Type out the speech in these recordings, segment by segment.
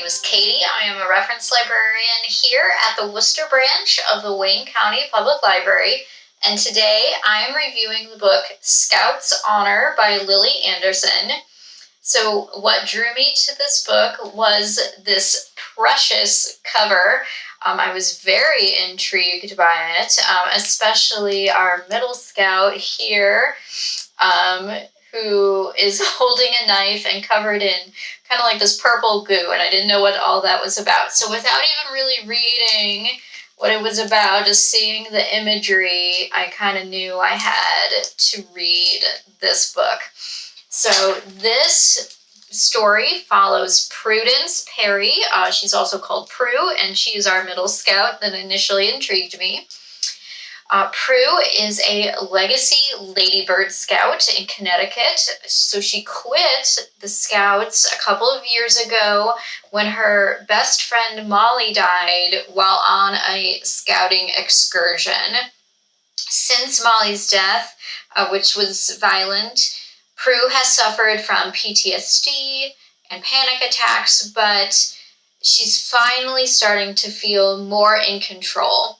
name is Katie. I am a reference librarian here at the Worcester branch of the Wayne County Public Library, and today I am reviewing the book Scout's Honor by Lily Anderson. So what drew me to this book was this precious cover. I was very intrigued by it, especially our middle scout here, who is holding a knife and covered in kind of like this purple goo, and I didn't know what all that was about. So without even really reading what it was about, just seeing the imagery, I kind of knew I had to read this book. So this story follows Prudence Perry. She's also called Prue, and she is our middle scout that initially intrigued me. Prue is a legacy Ladybird Scout in Connecticut. So she quit the Scouts a couple of years ago when her best friend Molly died while on a scouting excursion. Since Molly's death, which was violent, Prue has suffered from PTSD and panic attacks, but she's finally starting to feel more in control.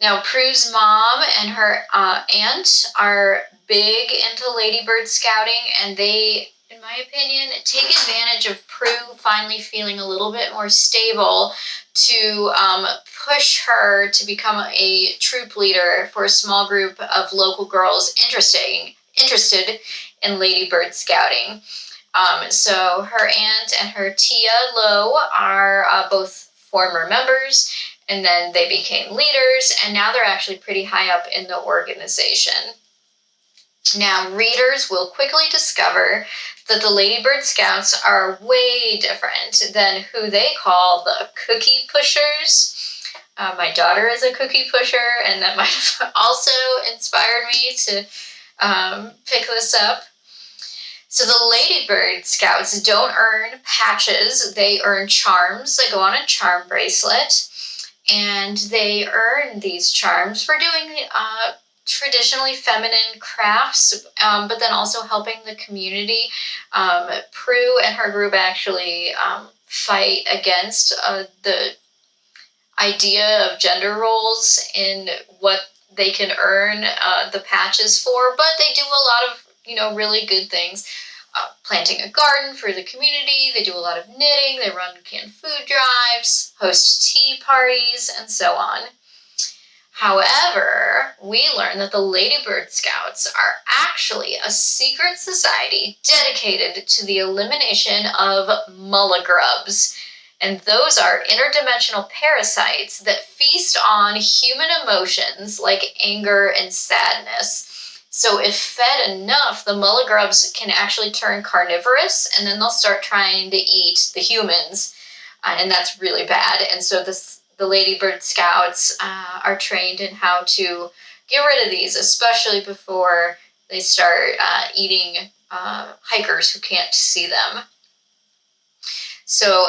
Now, Prue's mom and her aunt are big into Ladybird Scouting, and they, in my opinion, take advantage of Prue finally feeling a little bit more stable to push her to become a troop leader for a small group of local girls interested in Ladybird Scouting. So her aunt and her Tia Lowe are both former members, and then they became leaders, and now they're actually pretty high up in the organization. Now, readers will quickly discover that the Ladybird Scouts are way different than who they call the cookie pushers. My daughter is a cookie pusher, and that might have also inspired me to pick this up. So the Ladybird Scouts don't earn patches, they earn charms. They go on a charm bracelet, and they earn these charms for doing traditionally feminine crafts, but then also helping the community. Prue and her group actually fight against the idea of gender roles in what they can earn the patches for, but they do a lot of really good things. Planting a garden for the community, they do a lot of knitting, they run canned food drives, host tea parties, and so on. However, we learn that the Ladybird Scouts are actually a secret society dedicated to the elimination of mulligrubs. And those are interdimensional parasites that feast on human emotions like anger and sadness. So if fed enough, the mulligrubs can actually turn carnivorous, and then they'll start trying to eat the humans, and that's really bad. And so the Ladybird Scouts are trained in how to get rid of these, especially before they start eating hikers who can't see them. So,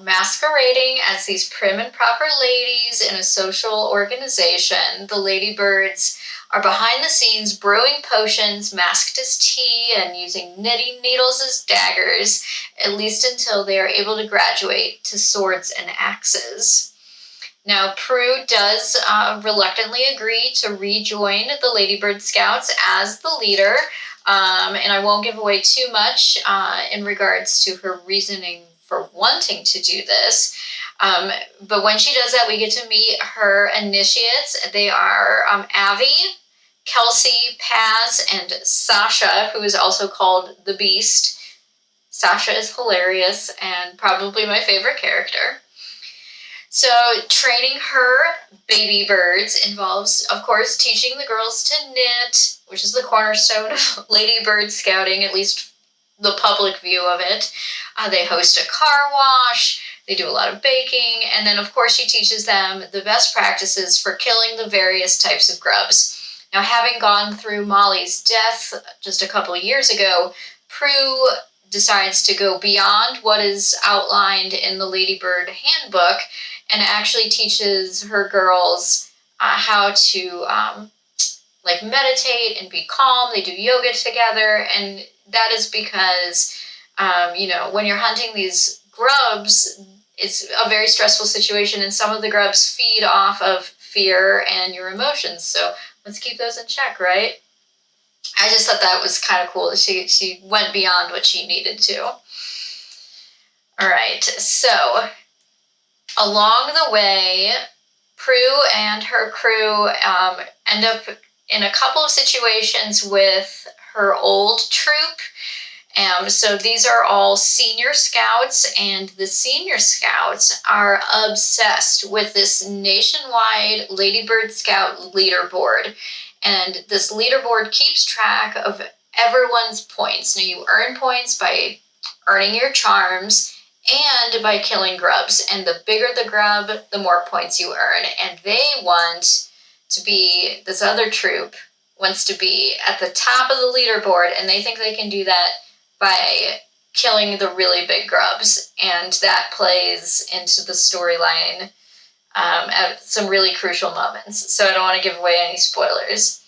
masquerading as these prim and proper ladies in a social organization, the Ladybirds are behind the scenes brewing potions, masked as tea, and using knitting needles as daggers, at least until they are able to graduate to swords and axes. Now, Prue does reluctantly agree to rejoin the Ladybird Scouts as the leader, and I won't give away too much in regards to her reasoning for wanting to do this. But when she does that, we get to meet her initiates. They are Avi, Kelsey, Paz, and Sasha, who is also called the Beast. Sasha is hilarious and probably my favorite character. So training her baby birds involves, of course, teaching the girls to knit, which is the cornerstone of Ladybird Scouting, at least the public view of it. They host a car wash, they do a lot of baking, and then of course she teaches them the best practices for killing the various types of grubs. Now, having gone through Molly's death just a couple of years ago, Prue decides to go beyond what is outlined in the Ladybird handbook and actually teaches her girls how to meditate and be calm. They do yoga together, and that is because when you're hunting these grubs, it's a very stressful situation, and some of the grubs feed off of fear and your emotions. So let's keep those in check, right? I just thought that was kind of cool. She went beyond what she needed to. All right, so along the way, Prue and her crew end up in a couple of situations with her old troop. So these are all senior scouts, and the senior scouts are obsessed with this nationwide Ladybird Scout leaderboard. And this leaderboard keeps track of everyone's points. Now, you earn points by earning your charms and by killing grubs. And the bigger the grub, the more points you earn. And they want to be, this other troop wants to be at the top of the leaderboard, and they think they can do that by killing the really big grubs. And that plays into the storyline at some really crucial moments. So I don't want to give away any spoilers.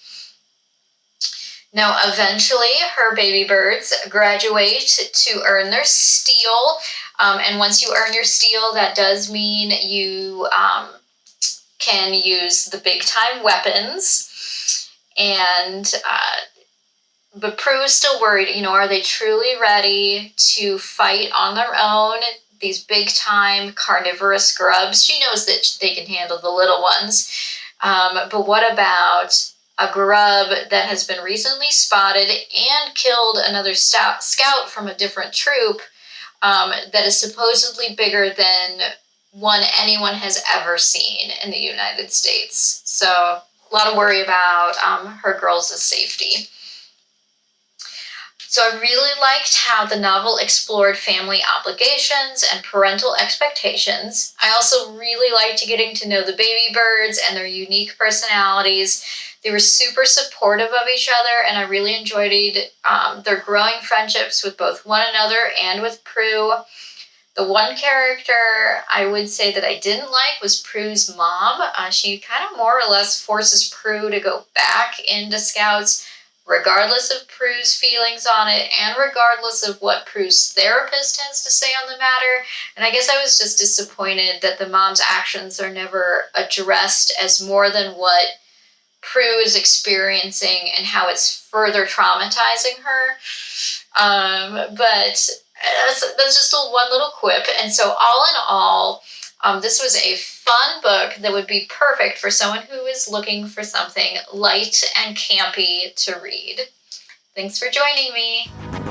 Now, eventually, her baby birds graduate to earn their steel. And once you earn your steel, that does mean you can use the big-time weapons. And but Prue is still worried, are they truly ready to fight on their own? These big-time carnivorous grubs. She knows that they can handle the little ones. But what about a grub that has been recently spotted and killed another scout from a different troop that is supposedly bigger than one anyone has ever seen in the United States? So a lot of worry about her girls' safety. So I really liked how the novel explored family obligations and parental expectations. I also really liked getting to know the baby birds and their unique personalities. They were super supportive of each other, and I really enjoyed their growing friendships with both one another and with Prue. The one character I would say that I didn't like was Prue's mom. She kind of more or less forces Prue to go back into Scouts, regardless of Prue's feelings on it and regardless of what Prue's therapist has to say on the matter. And I guess I was just disappointed that the mom's actions are never addressed as more than what Prue is experiencing and how it's further traumatizing her. But that's just one little quip. And so all in all, this was a fun book that would be perfect for someone who is looking for something light and campy to read. Thanks for joining me.